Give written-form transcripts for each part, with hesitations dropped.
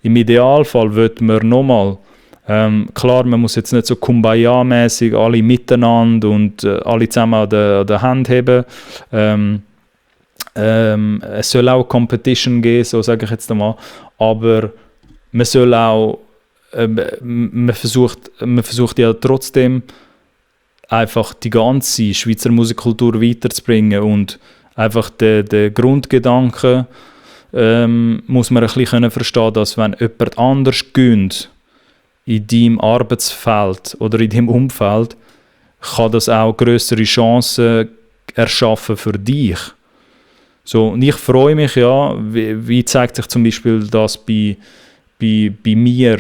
im Idealfall wird man nochmal, klar, man muss jetzt nicht so Kumbaya-mäßig alle miteinander und alle zusammen an der Hand heben. Es soll auch Competition geben, so sage ich jetzt einmal, aber man soll auch, man versucht ja trotzdem einfach die ganze Schweizer Musikkultur weiterzubringen und einfach den Grundgedanken muss man ein bisschen verstehen, dass wenn jemand anders gönnt in deinem Arbeitsfeld oder in deinem Umfeld, kann das auch grössere Chancen erschaffen für dich. So, und ich freue mich ja, wie zeigt sich zum Beispiel das bei mir.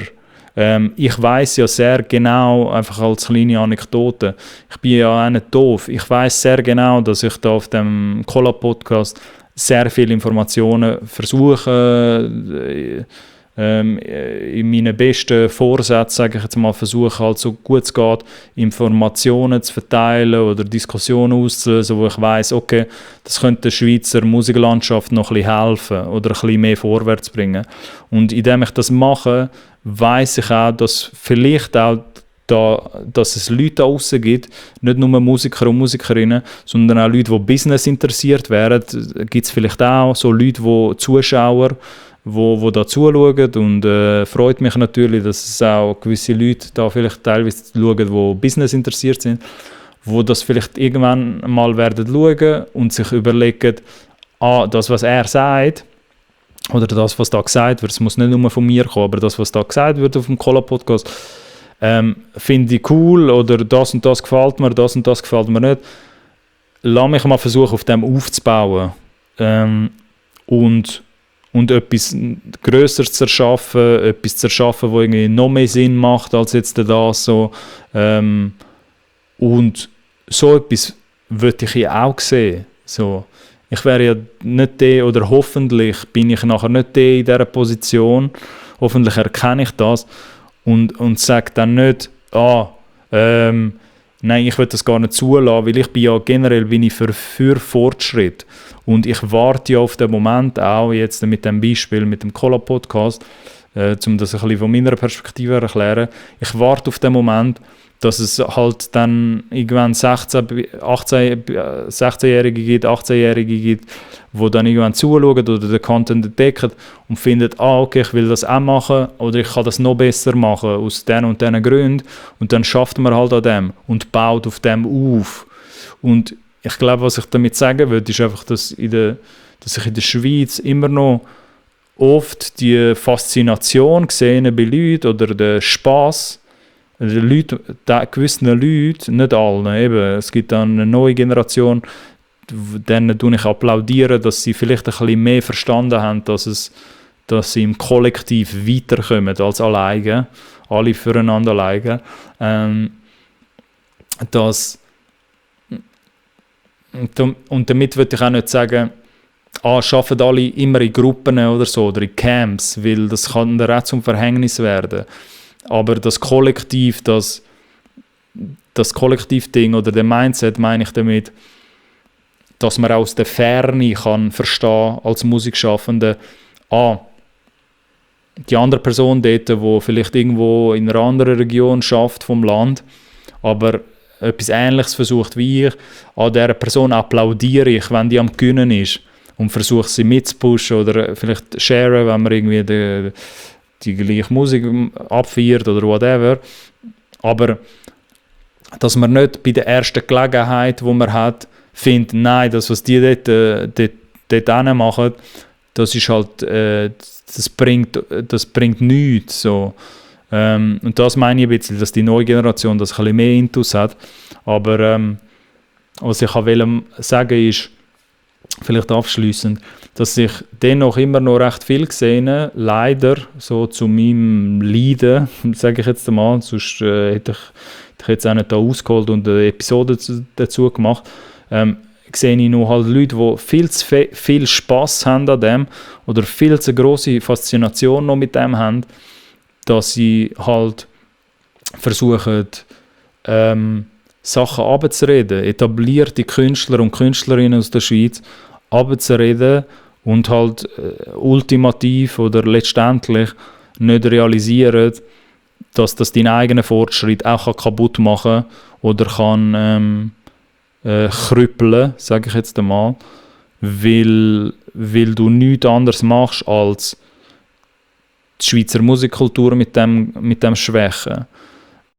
Ich weiß ja sehr genau, einfach als kleine Anekdote, ich bin ja auch nicht doof, ich weiß sehr genau, dass ich da auf dem Collab-Podcast sehr viele Informationen versuche, in meinen besten Vorsätzen, sage ich jetzt mal, versuche halt so gut es geht, Informationen zu verteilen oder Diskussionen auszulösen, wo ich weiss, okay, das könnte der Schweizer Musiklandschaft noch ein bisschen helfen oder ein bisschen mehr vorwärts bringen. Und indem ich das mache, weiss ich auch, dass vielleicht auch dass es Leute da draussen gibt, nicht nur Musiker und Musikerinnen, sondern auch Leute, die Business interessiert wären. Gibt es vielleicht auch so Leute, die Zuschauer, die da zuschauen, und freut mich natürlich, dass es auch gewisse Leute da vielleicht teilweise schauen, die Business interessiert sind, die das vielleicht irgendwann mal werden schauen und sich überlegen, das, was er sagt, oder das, was da gesagt wird, es muss nicht nur von mir kommen, aber das, was da gesagt wird auf dem Collab-Podcast, finde ich cool, oder das und das gefällt mir, das und das gefällt mir nicht. Lass mich mal versuchen, auf dem aufzubauen und etwas Grösseres zu erschaffen, etwas zu erschaffen, das irgendwie noch mehr Sinn macht als jetzt das so. Und so etwas würde ich ja auch sehen. So. Ich wäre ja nicht der, oder hoffentlich bin ich nachher nicht der in dieser Position, hoffentlich erkenne ich das und sage dann nicht, nein, ich will das gar nicht zulassen, weil ich bin ja generell für Fortschritt. Und ich warte ja auf den Moment auch, jetzt mit dem Beispiel, mit dem Collab-Podcast, um das ein bisschen von meiner Perspektive zu erklären, ich warte auf den Moment, dass es halt dann irgendwann 16-Jährige gibt, 18-Jährige gibt, die dann irgendwann zuschauen oder den Content entdecken und finden, okay, ich will das auch machen oder ich kann das noch besser machen aus diesen und diesen Gründen, und dann schafft man halt an dem und baut auf dem auf. Und ich glaube, was ich damit sagen will, ist einfach, dass ich in der Schweiz immer noch oft die Faszination sehe bei Leuten oder den Spass, gewissen Leuten, nicht allen, eben, es gibt dann eine neue Generation, denen ich applaudiere, dass sie vielleicht ein bisschen mehr verstanden haben, dass sie im Kollektiv weiterkommen als alleine, alle füreinander alleine. Und damit würde ich auch nicht sagen, arbeiten alle immer in Gruppen oder so, oder in Camps, weil das kann dann auch zum Verhängnis werden. Aber das Kollektiv, das Kollektivding oder der Mindset, meine ich damit, dass man aus der Ferne kann verstehen als Musikschaffende, die andere Person dort, die vielleicht irgendwo in einer anderen Region schafft vom Land, aber etwas Ähnliches versucht wie ich, an dieser Person applaudiere ich, wenn die am Gewinnen ist, und versuche sie mitzupushen oder vielleicht sharen, wenn man irgendwie die gleiche Musik abfeiert oder whatever. Aber dass man nicht bei der ersten Gelegenheit, die man hat, findet, nein, das, was die dort machen, das ist halt, das bringt nichts. So. Und das meine ich ein bisschen, dass die neue Generation das ein bisschen mehr Intus hat. Aber was ich wollte sagen ist, vielleicht abschliessend, dass ich dennoch immer noch recht viel gesehen, leider, so zu meinem Leiden, sage ich jetzt einmal, sonst hätte ich jetzt auch nicht da ausgeholt und eine Episode dazu gemacht, sehe ich noch halt Leute, die viel zu viel Spass haben an dem oder viel zu grosse Faszination noch mit dem haben, dass sie halt versuchen, Sachen abzureden, etablierte Künstler und Künstlerinnen aus der Schweiz abzureden und halt ultimativ oder letztendlich nicht realisieren, dass das deinen eigenen Fortschritt auch kaputt machen kann oder kann krüppeln, sage ich jetzt einmal, weil du nichts anderes machst, als die Schweizer Musikkultur mit dem schwächen.